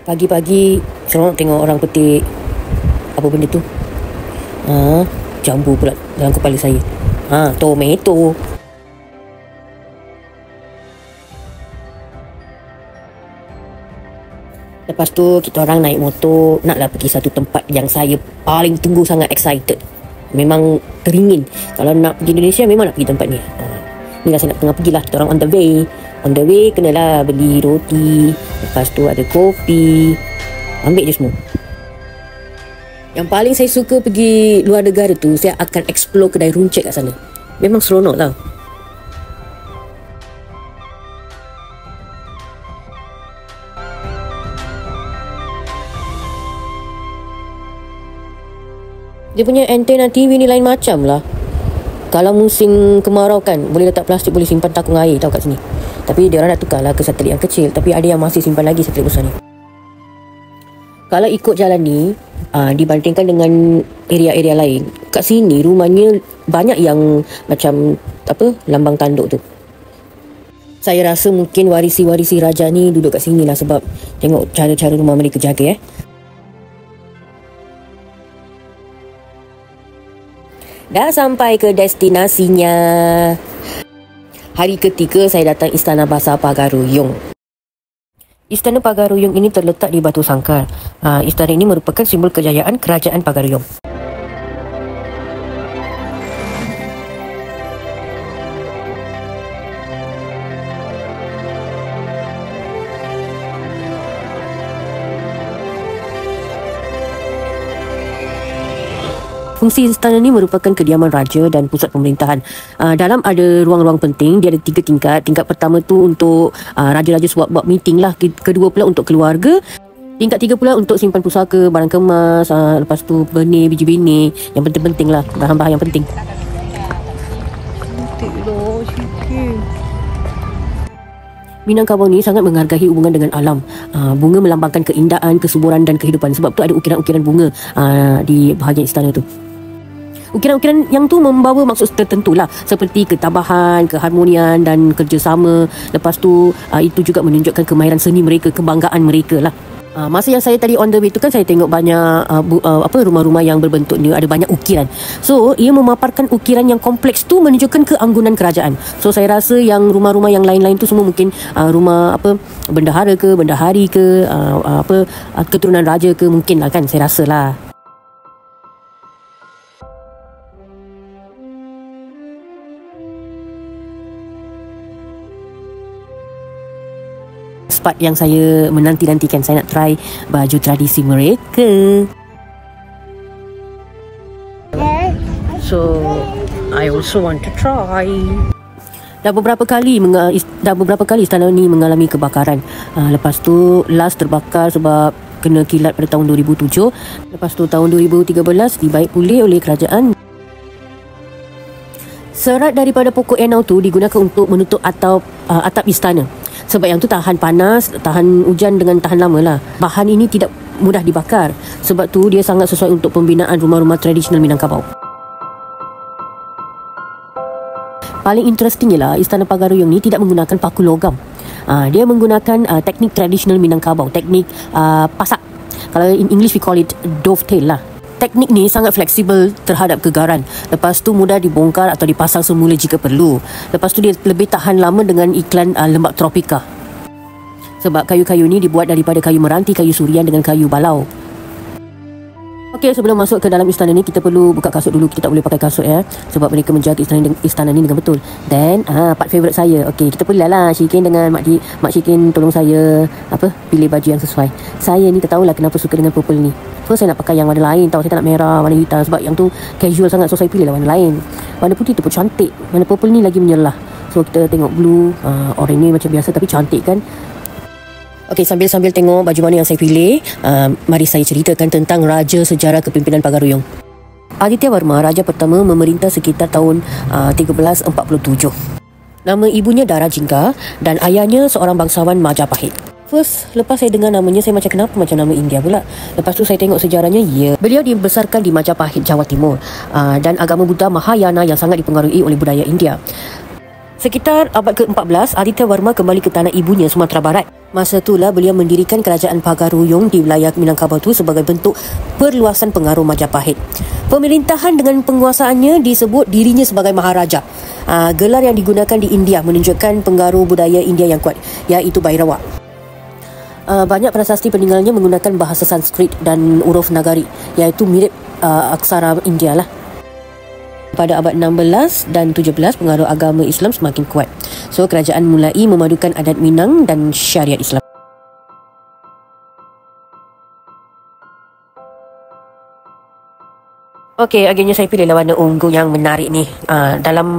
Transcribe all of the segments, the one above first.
Pagi-pagi seronok tengok orang petik apa benda tu. Jambu pula dalam kepala saya. Tomato. Lepas tu kita orang naik motor naklah pergi satu tempat yang saya paling tunggu sangat, excited. Memang teringin. Kalau nak pergi Indonesia memang nak pergi tempat ni. Ni lah saya nak tengah pergilah. Kita orang on the way. On the way kenalah beli roti. Lepas tu ada kopi. Ambil je semua. Yang paling saya suka pergi luar negara tu, saya akan explore kedai runcit kat sana. Memang seronok tau. Dia punya antena TV ni lain macam lah. Kalau musim kemarau kan, boleh letak plastik, boleh simpan takung air tau kat sini. Tapi dia orang dah tukar lah ke satelit yang kecil. Tapi ada yang masih simpan lagi satelit besar ni. Kalau ikut jalan ni, dibandingkan dengan area-area lain, kat sini rumahnya banyak yang macam lambang tanduk tu. Saya rasa mungkin warisi-warisi raja ni duduk kat sini lah, sebab tengok cara-cara rumah mereka jaga. Dah sampai ke destinasinya. Hari ketiga saya datang Istana Bahasa Pagaruyung. Istana Pagaruyung ini terletak di Batu Sangkar. Istana ini merupakan simbol kejayaan Kerajaan Pagaruyung. Fungsi istana ini merupakan kediaman raja dan pusat pemerintahan. Dalam ada ruang-ruang penting. Dia ada 3 tingkat. Tingkat pertama tu untuk raja-raja buat meeting lah. Kedua pula untuk keluarga. Tingkat 3 pula untuk simpan pusaka, barang kemas. Lepas tu benih, biji benih. Yang penting-penting lah. Bahan-bahan yang penting. Cantik lah sikit. Minangkabau ni sangat menghargai hubungan dengan alam. Bunga melambangkan keindahan, kesuburan dan kehidupan. Sebab tu ada ukiran-ukiran bunga di bahagian istana tu. Ukiran-ukiran yang tu membawa maksud tertentu lah, seperti ketabahan, keharmonian dan kerjasama. Lepas tu itu juga menunjukkan kemahiran seni mereka, kebanggaan mereka lah. Masa yang saya tadi on the way tu kan, saya tengok banyak rumah-rumah yang berbentuk ni, ada banyak ukiran. So ia memaparkan ukiran yang kompleks tu menunjukkan keanggunan kerajaan. So saya rasa yang rumah-rumah yang lain-lain tu semua mungkin rumah bendahara ke, bendahari ke, keturunan raja ke, mungkin lah kan, saya rasa lah. Spot yang saya menanti-nantikan, saya nak try baju tradisi mereka. So I also want to try. Dah beberapa kali istana ni mengalami kebakaran. Lepas tu last terbakar sebab kena kilat pada tahun 2007. Lepas tu tahun 2013 dibaik pulih oleh kerajaan. Serat daripada pokok enau tu digunakan untuk menutup atap istana. Sebab yang tu tahan panas, tahan hujan dengan tahan lama lah. Bahan ini tidak mudah dibakar. Sebab tu dia sangat sesuai untuk pembinaan rumah-rumah tradisional Minangkabau. Paling interesting ialah Istana Pagaruyung ni tidak menggunakan paku logam. Dia menggunakan teknik tradisional Minangkabau, teknik pasak. Kalau in English we call it dovetail lah. Teknik ni sangat fleksibel terhadap kegaran. Lepas tu mudah dibongkar atau dipasang semula jika perlu. Lepas tu dia lebih tahan lama dengan iklan lembap tropika. Sebab kayu-kayu ni dibuat daripada kayu meranti, kayu surian dengan kayu balau. Okey, sebelum masuk ke dalam istana ni, kita perlu buka kasut dulu. Kita tak boleh pakai kasut sebab mereka menjaga istana ni dengan betul. Dan part favourite saya. Okey, kita pergilah Syikin dengan Mak Syikin tolong saya pilih baju yang sesuai. Saya ni tak tahulah kenapa suka dengan purple ni. First saya nak pakai yang warna lain tau. Saya tak nak merah, warna hitam. Sebab yang tu casual sangat. So saya pilih lah warna lain. Warna putih tu pun cantik. Warna purple ni lagi menyelah. So kita tengok blue. Orange ni macam biasa tapi cantik kan. Okey, sambil tengok baju mana yang saya pilih, mari saya ceritakan tentang Raja Sejarah Kepimpinan Pagaruyung. Aditya Varma, Raja pertama, memerintah sekitar tahun 1347. Nama ibunya Dara Jingga dan ayahnya seorang bangsawan Majapahit. First, lepas saya dengar namanya, saya macam kenapa macam nama India pula. Lepas tu saya tengok sejarahnya, beliau dibesarkan di Majapahit, Jawa Timur, dan agama Buddha Mahayana yang sangat dipengaruhi oleh budaya India. Sekitar abad ke-14, Aditya Varma kembali ke tanah ibunya, Sumatera Barat. Masa itulah beliau mendirikan kerajaan Pagaruyung di wilayah Minangkabau itu sebagai bentuk perluasan pengaruh Majapahit. Pemerintahan dengan penguasaannya disebut dirinya sebagai Maharaja. Gelar yang digunakan di India menunjukkan pengaruh budaya India yang kuat, iaitu Bhairawa. Banyak prasasti peninggalnya menggunakan bahasa Sanskrit dan huruf Nagari, iaitu mirip aksara India lah. Pada abad 16 dan 17, pengaruh agama Islam semakin kuat. So, kerajaan mulai memadukan adat Minang dan syariat Islam. Okey, akhirnya saya pilih warna ungu yang menarik ni. Dalam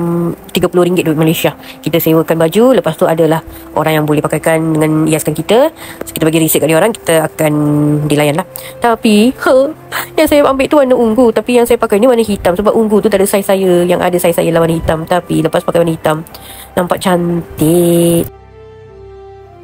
RM30 duit Malaysia. Kita sewakan baju, lepas tu adalah orang yang boleh pakaikan dengan hiaskan kita. So, kita bagi resit kat dia orang, kita akan dilayan lah. Tapi, yang saya ambil tu warna ungu. Tapi yang saya pakai ni warna hitam. Sebab ungu tu tak ada saiz saya. Yang ada saiz saya lah warna hitam. Tapi lepas pakai warna hitam, nampak cantik.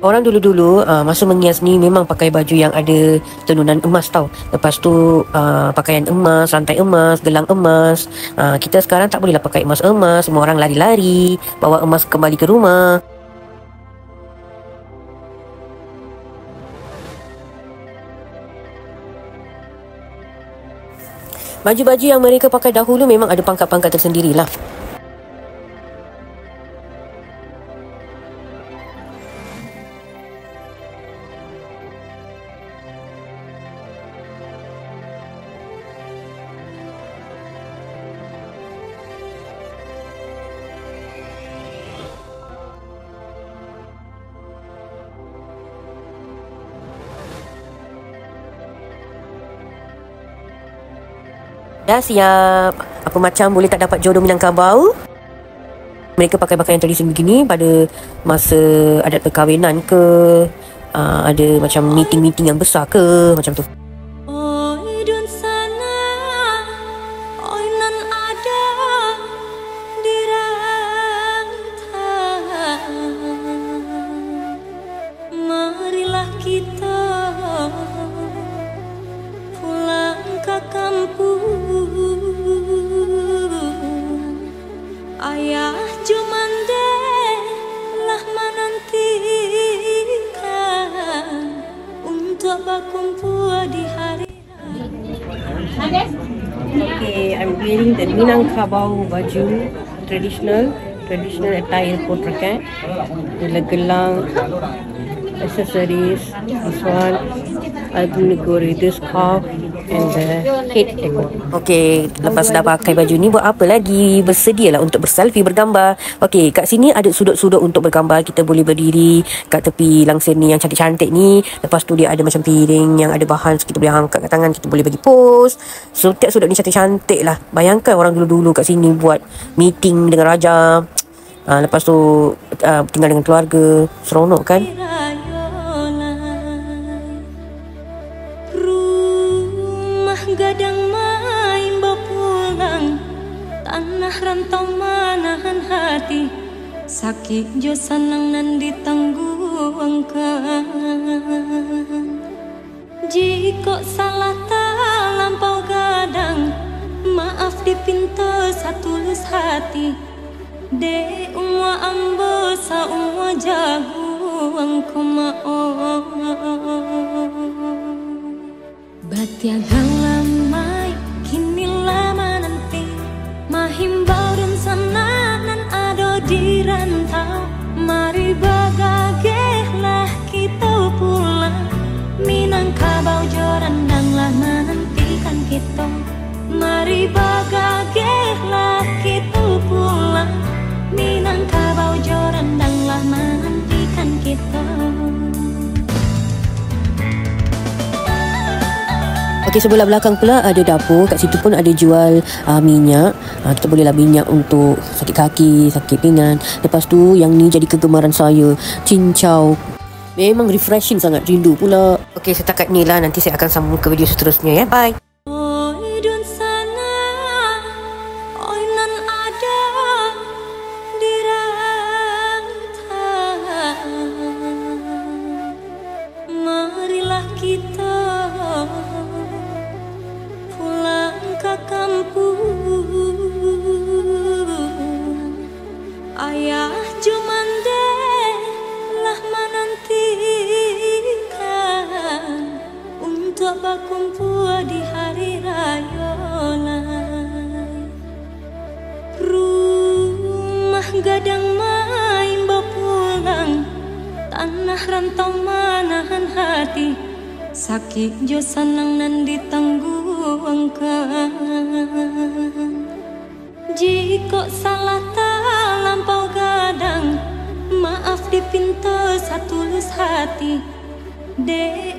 Orang dulu-dulu masa mengias ni memang pakai baju yang ada tenunan emas tau. Lepas tu pakaian emas, rantai emas, gelang emas. Kita sekarang tak bolehlah pakai emas-emas. Semua orang lari-lari bawa emas kembali ke rumah. Baju-baju yang mereka pakai dahulu memang ada pangkat-pangkat tersendirilah. Dah siap. Apa macam boleh tak dapat jodoh Minangkabau? Mereka pakai pakaian tradisi begini pada masa adat perkahwinan ke, ada macam meeting-meeting yang besar ke, macam tu. Marilah kita pulang ke kampung. Ayah Jumande lah menantikan untuk berkumpul di hari raya. Okay, I'm wearing the Minangkabau baju, traditional attire portrait, gelang, accessories, this one, Algunegori, this scarf and the head decor. Okay, lepas dah pakai baju ni, buat apa lagi? Bersedialah untuk berselfie, bergambar. Okay, kat sini ada sudut-sudut untuk bergambar. Kita boleh berdiri kat tepi langsir ni yang cantik-cantik ni. Lepas tu dia ada macam piring yang ada bahan, so kita boleh angkat kat tangan, kita boleh bagi pose. So tiap sudut ni cantik-cantik lah. Bayangkan orang dulu-dulu kat sini buat meeting dengan raja. Lepas tu tinggal dengan keluarga. Seronok kan? Gadang main bapulang, tanah rantau manahan hati, sakit jo senang nan ditangguhkan. Jika salah tak lampau gadang, maaf dipinta satulus hati. De umwa ambo sa umwa jagu angko mao. Batiagang lamai kini lama nanti, mahimbau dan sananan ado di rantau. Mari bagagehlah kita pulang, Minangkabau jorandanglah menantikan kita. Mari bagagehlah kita pulang, Minangkabau jorandanglah menantikan kita. Okey, sebelah belakang pula ada dapur. Kat situ pun ada jual minyak. Kita bolehlah minyak untuk sakit kaki, sakit pinggan. Lepas tu yang ni jadi kegemaran saya, cincau. Memang refreshing sangat, rindu pula. Okey, setakat ni lah. Nanti saya akan sambung ke video seterusnya ya. Bye. Marilah kita pulang ke kampung. Ayah Jumande lah menanti nahan hati, sakit jo senang nan ditangguhkan. Jika salah tak lampau gadang, maaf dipinta satulus hati. De